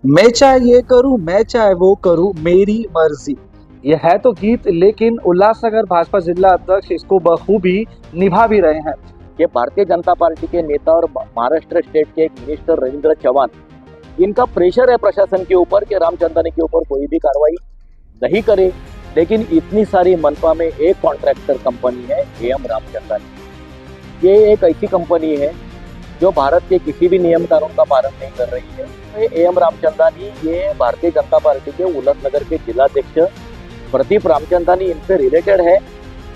मैं चाहे ये करूं, मैं चाहे वो करूं, मेरी मर्जी। ये है तो गीत, लेकिन उल्लासनगर भाजपा जिला अध्यक्ष इसको बखूबी निभा भी रहे हैं। ये भारतीय जनता पार्टी के नेता और महाराष्ट्र स्टेट के एक मिनिस्टर रविंद्र चौहान, इनका प्रेशर है प्रशासन के ऊपर कि रामचंदानी के ऊपर कोई भी कार्रवाई नहीं करे। लेकिन इतनी सारी मनपा में एक कॉन्ट्रैक्टर कंपनी है एम रामचंदानी। ये एक ऐसी कंपनी है जो भारत के किसी भी नियम कानून का पालन नहीं कर रही है। ये एम रामचंदानी ये भारतीय जनता पार्टी के उल्लासनगर के जिलाध्यक्ष प्रदीप रामचंदानी इनसे रिलेटेड है।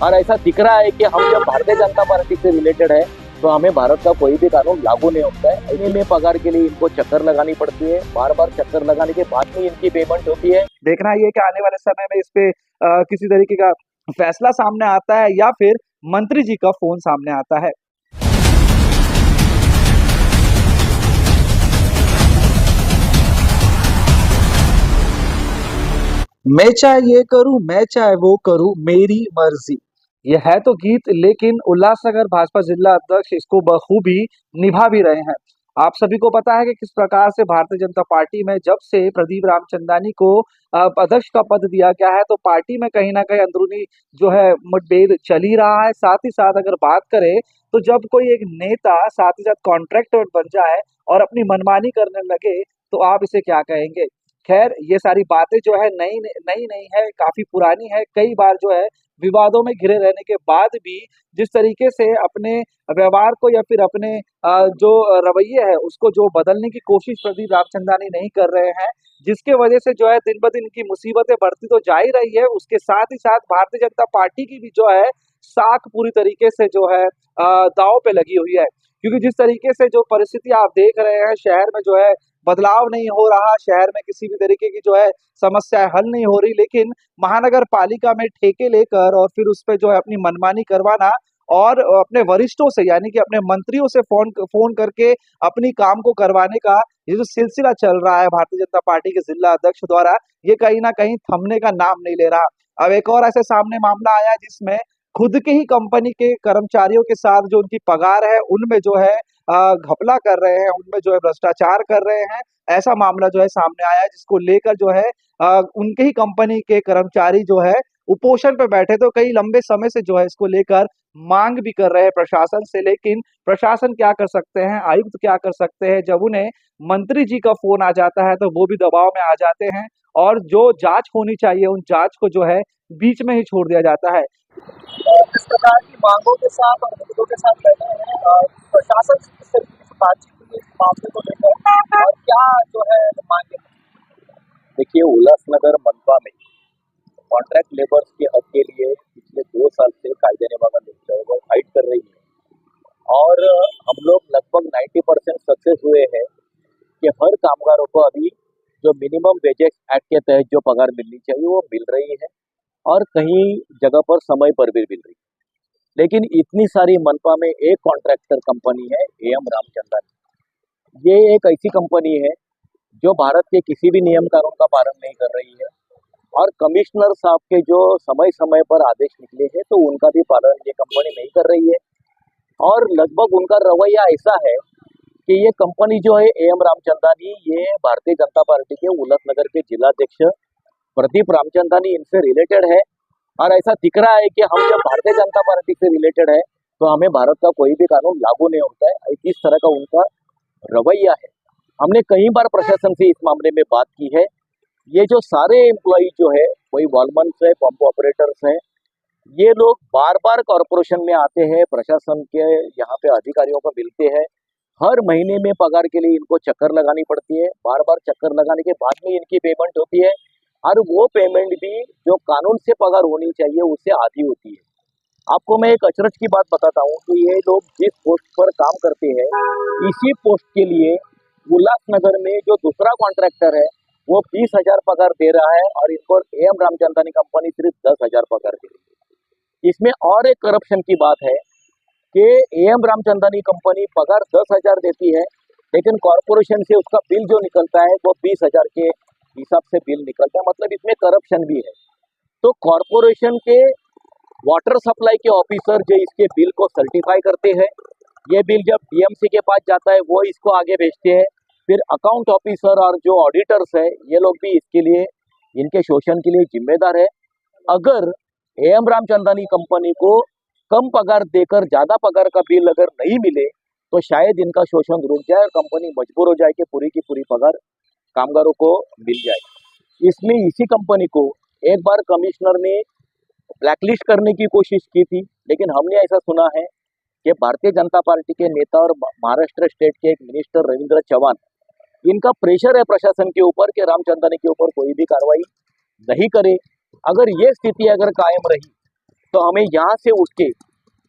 और ऐसा दिख रहा है कि हम जब भारतीय जनता पार्टी से रिलेटेड है तो हमें भारत का कोई भी कानून लागू नहीं होता है। इन्हीं में पगार के लिए इनको चक्कर लगानी पड़ती है, बार बार चक्कर लगाने के बाद में इनकी पेमेंट होती है। देखना ये कि आने वाले समय में इस पे किसी तरीके का फैसला सामने आता है या फिर मंत्री जी का फोन सामने आता है। मैं चाहे ये करूं, मैं चाहे वो करूं, मेरी मर्जी। ये है तो गीत, लेकिन उल्लासनगर भाजपा जिला अध्यक्ष इसको बखूबी निभा भी रहे हैं। आप सभी को पता है कि किस प्रकार से भारतीय जनता पार्टी में जब से प्रदीप रामचंदानी को अध्यक्ष का पद दिया गया है, तो पार्टी में कहीं ना कहीं अंदरूनी जो है मुठभेड़ चल ही रहा है। साथ ही साथ अगर बात करें तो जब कोई एक नेता साथ ही साथ कॉन्ट्रैक्टर बन जाए और अपनी मनमानी करने लगे, तो आप इसे क्या कहेंगे। खैर, ये सारी बातें जो है नई नई नहीं है, काफी पुरानी है। कई बार जो है विवादों में घिरे रहने के बाद भी जिस तरीके से अपने व्यवहार को या फिर अपने जो रवैये है उसको जो बदलने की कोशिश प्रदीप रामचंदानी नहीं कर रहे हैं, जिसके वजह से जो है दिन ब दिन इनकी मुसीबतें बढ़ती तो जा ही रही है। उसके साथ ही साथ भारतीय जनता पार्टी की भी जो है साख पूरी तरीके से जो है दांव पे लगी हुई है। क्योंकि जिस तरीके से जो परिस्थिति आप देख रहे हैं, शहर में जो है बदलाव नहीं हो रहा, शहर में किसी भी तरीके की जो है समस्या हल नहीं हो रही, लेकिन महानगर पालिका में ठेके लेकर और फिर उस पे जो है अपनी मनमानी करवाना और अपने वरिष्ठों से यानी कि अपने मंत्रियों से फोन फोन करके अपनी काम को करवाने का ये जो सिलसिला चल रहा है भारतीय जनता पार्टी के जिला अध्यक्ष द्वारा, ये कहीं ना कहीं थमने का नाम नहीं ले रहा। अब एक और ऐसे सामने मामला आया जिसमें खुद के ही कंपनी के कर्मचारियों के साथ जो उनकी पगार है उनमें जो है घपला कर रहे हैं, उनमें जो है भ्रष्टाचार कर रहे हैं। ऐसा मामला जो है सामने आया है जिसको लेकर जो है उनके ही कंपनी के कर्मचारी जो है उपोषण पे बैठे, तो कई लंबे समय से जो है इसको लेकर मांग भी कर रहे हैं प्रशासन से। लेकिन प्रशासन क्या कर सकते हैं, आयुक्त क्या कर सकते हैं, जब उन्हें मंत्री जी का फोन आ जाता है तो वो भी दबाव में आ जाते हैं और जो जांच होनी चाहिए उन जांच को जो है बीच में ही छोड़ दिया जाता है। इस प्रकार की मांगों के साथ और मुद्दों के साथ बैठे हैं प्रशासन से किस तरीके से बातचीत हुई इस मामले को लेकर और क्या जो है मांगे। देखिए, उल्लासनगर मनपा में कॉन्ट्रैक्ट लेबर्स के हक के लिए पिछले 2 साल से कायदे निभाने वो फाइट कर रही है और हम लोग लगभग 90% सक्सेस हुए हैं कि हर कामगारों को अभी जो मिनिमम वेजेस एक्ट के तहत जो पगार मिलनी चाहिए वो मिल रही है और कहीं जगह पर समय पर भी मिल रही है। लेकिन इतनी सारी मनपा में एक कॉन्ट्रैक्टर कंपनी है एम रामचंदानी। ये एक ऐसी कंपनी है जो भारत के किसी भी नियम कानून का पालन नहीं कर रही है और कमिश्नर साहब के जो समय समय पर आदेश निकले हैं तो उनका भी पालन ये कंपनी नहीं कर रही है। और लगभग उनका रवैया ऐसा है कि ये कंपनी जो है एम रामचंदानी ये भारतीय जनता पार्टी के उल्लासनगर के जिलाध्यक्ष प्रदीप रामचंदानी इनसे रिलेटेड है। और ऐसा दिख रहा है कि हम जब भारतीय जनता पार्टी से रिलेटेड है तो हमें भारत का कोई भी कानून लागू नहीं होता है, इस तरह का उनका रवैया है। हमने कई बार प्रशासन से इस मामले में बात की है। ये जो सारे एम्प्लॉई जो है, कोई वॉलमन है, पंप ऑपरेटर्स हैं, ये लोग बार बार कॉरपोरेशन में आते हैं, प्रशासन के यहाँ पे अधिकारियों को मिलते हैं। हर महीने में पगार के लिए इनको चक्कर लगानी पड़ती है, बार बार चक्कर लगाने के बाद में इनकी पेमेंट होती है और वो पेमेंट भी जो कानून से पगार होनी चाहिए उससे आधी होती है। आपको मैं एक अचरज की बात बताता हूँ कि ये लोग जिस पोस्ट पर काम करते हैं इसी पोस्ट के लिए उल्लासनगर में जो दूसरा कॉन्ट्रैक्टर है वो 20,000 पगार दे रहा है और इनको एम रामचंदानी कंपनी सिर्फ 10,000 पगार दे रही है। इसमें और एक करप्शन की बात है कि एम रामचंदानी कंपनी पगार 10,000 देती है लेकिन कॉरपोरेशन से उसका बिल जो निकलता है वो 20,000 के हिसाब से बिल निकलता है। मतलब इसमें करप्शन भी है। तो कॉरपोरेशन के वाटर सप्लाई के ऑफिसर जो इसके बिल को सर्टिफाई करते हैं, ये बिल जब डीएमसी के पास जाता है वो इसको आगे भेजते हैं फिर अकाउंट ऑफिसर और जो ऑडिटर्स है ये लोग भी इसके लिए, इनके शोषण के लिए जिम्मेदार है। अगर एम रामचंदानी कंपनी को कम पगार देकर ज्यादा पगार का बिल अगर नहीं मिले तो शायद इनका शोषण रुक जाए और कंपनी मजबूर हो जाए कि पूरी की पूरी पगार कामगारों को मिल जाए। इसलिए इसी कंपनी को एक बार कमिश्नर ने ब्लैकलिस्ट करने की कोशिश की थी, लेकिन हमने ऐसा सुना है कि भारतीय जनता पार्टी के नेता और महाराष्ट्र स्टेट के एक मिनिस्टर रविंद्र चौहान, इनका प्रेशर है प्रशासन के ऊपर कि रामचंदानी के ऊपर कोई भी कार्रवाई नहीं करे। अगर ये स्थिति अगर कायम रही तो हमें यहाँ से उठ के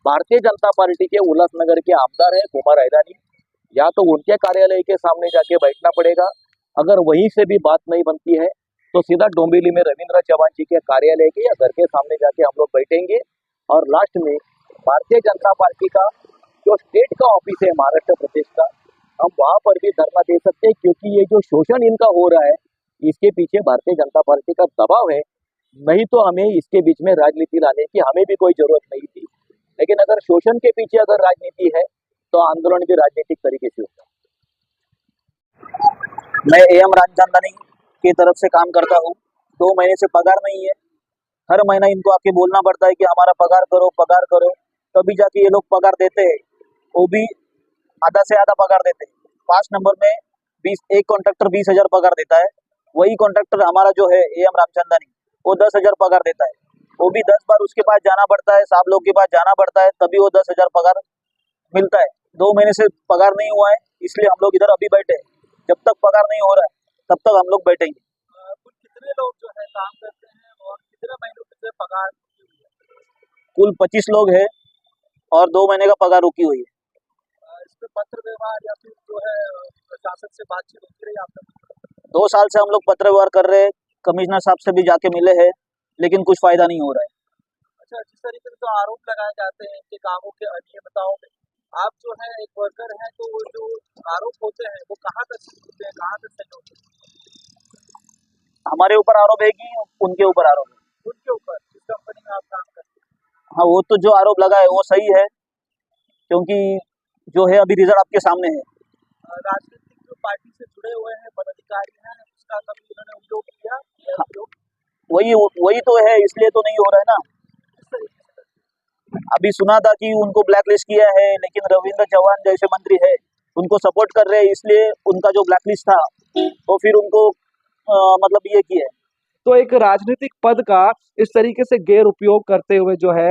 भारतीय जनता पार्टी के उल्लासनगर के आमदार है कुमार हैदानी, या तो उनके कार्यालय के सामने जाके बैठना पड़ेगा। अगर वहीं से भी बात नहीं बनती है तो सीधा डोंबिवली में रविंद्र चौहान जी के कार्यालय के या घर के सामने जाके हम लोग बैठेंगे और लास्ट में भारतीय जनता पार्टी का जो स्टेट का ऑफिस है महाराष्ट्र प्रदेश का, हम वहां पर भी धरना दे सकते हैं, क्योंकि ये जो शोषण इनका हो रहा है इसके पीछे भारतीय जनता पार्टी का दबाव है। नहीं तो हमें इसके बीच में राजनीति लाने की हमें भी कोई जरूरत नहीं थी, लेकिन अगर शोषण के पीछे अगर राजनीति है तो आंदोलन भी राजनीतिक तरीके से होगा। मैं एम रामचंदानी की तरफ से काम करता हूँ। 2 महीने से पगार नहीं है। हर महीना इनको आके बोलना पड़ता है कि हमारा पगार करो, तभी जाके ये लोग पगार देते हैं। वो भी आधा से आधा पगार देते हैं। 5 नंबर में एक कॉन्ट्रैक्टर 20,000 पगार देता है। वही कॉन्ट्रैक्टर हमारा जो है एम रामचंदानी, वो 10,000 पगार देता है। वो भी 10 बार उसके पास जाना पड़ता है, साहब लोग के पास जाना पड़ता है, तभी वो 10,000 पगार मिलता है। 2 महीने से पगार नहीं हुआ है, इसलिए हम लोग इधर अभी बैठे हैं। जब तक पगार नहीं हो रहा है तब तक हम लोग बैठेंगे। कुल कितने लोग जो है काम करते हैं और कितने महीनों से पगार रुकी हुई है? कुल 25 लोग हैं और 2 महीने का पगार रुकी हुई है। इस पे पत्र व्यवहार या फिर जो है प्रशासन से बातचीत होती रही आप लोग? 2 साल से हम लोग पत्र व्यवहार कर रहे हैं, कमिश्नर साहब से भी जाके मिले हैं, लेकिन कुछ फायदा नहीं हो रहा है। अच्छा, जिस तरीके से जो आरोप लगाए जाते हैं इनके कामों के अनियमितताओं में, आप जो है एक वर्कर हैं, तो वो जो आरोप होते हैं वो कहाँ तक सही होते हैं, कहाँ तक सही होते हैं? हमारे ऊपर आरोप है कि उनके ऊपर आरोप है? उनके ऊपर, जिस कंपनी में आप काम करते हैं। हाँ, वो तो जो आरोप लगा है वो सही है, क्योंकि जो है अभी रिजल्ट आपके सामने है। राजनीतिक जो पार्टी से जुड़े हुए हैं पदाधिकारी हैं, उसका कभी उन्होंने उपयोग किया? वही तो है, इसलिए तो नहीं हो रहा है ना। किस तरीके से? अभी सुना था कि उनको ब्लैकलिस्ट किया है, लेकिन रविंद्र चौहान जैसे मंत्री है उनको सपोर्ट कर रहे हैं, इसलिए उनका जो ब्लैकलिस्ट था तो फिर उनको मतलब ये किया है। तो एक राजनीतिक पद का इस तरीके से गैर उपयोग करते हुए जो है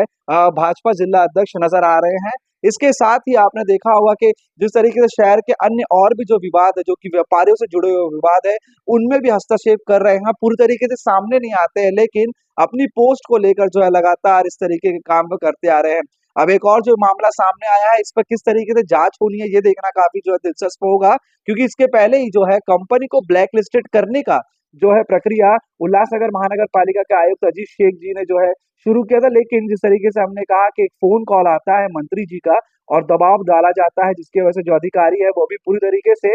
भाजपा जिला अध्यक्ष नजर आ रहे हैं। इसके साथ ही आपने देखा होगा कि जिस तरीके से शहर के अन्य और भी जो विवाद है, जो कि व्यापारियों से जुड़े हुए विवाद है, उनमें भी हस्तक्षेप कर रहे हैं। पूरी तरीके से सामने नहीं आते हैं, लेकिन अपनी पोस्ट को लेकर जो है लगातार इस तरीके के काम करते आ रहे हैं। अब एक और जो मामला सामने आया है, इस पर किस तरीके से जांच होनी है ये देखना काफी जो है दिलचस्प होगा, क्योंकि इसके पहले ही जो है कंपनी को ब्लैक लिस्टेड करने का जो है प्रक्रिया उल्लासनगर महानगर पालिका के आयुक्त अजीत शेख जी ने जो है शुरू किया था। लेकिन जिस तरीके से हमने कहा कि एक फोन कॉल आता है मंत्री जी का और दबाव डाला जाता है, जिसकी वजह से जो अधिकारी है वो भी पूरी तरीके से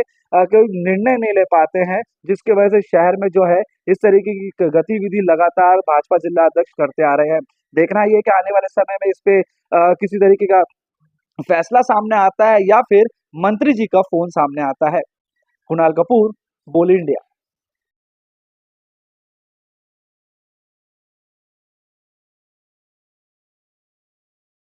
कोई निर्णय नहीं ले पाते हैं, जिसकी वजह से शहर में जो है इस तरीके की गतिविधि लगातार भाजपा जिला अध्यक्ष करते आ रहे हैं। देखना ये कि आने वाले समय में इस पे किसी तरीके का फैसला सामने आता है या फिर मंत्री जी का फोन सामने आता है। कुणाल कपूर, बोल इंडिया।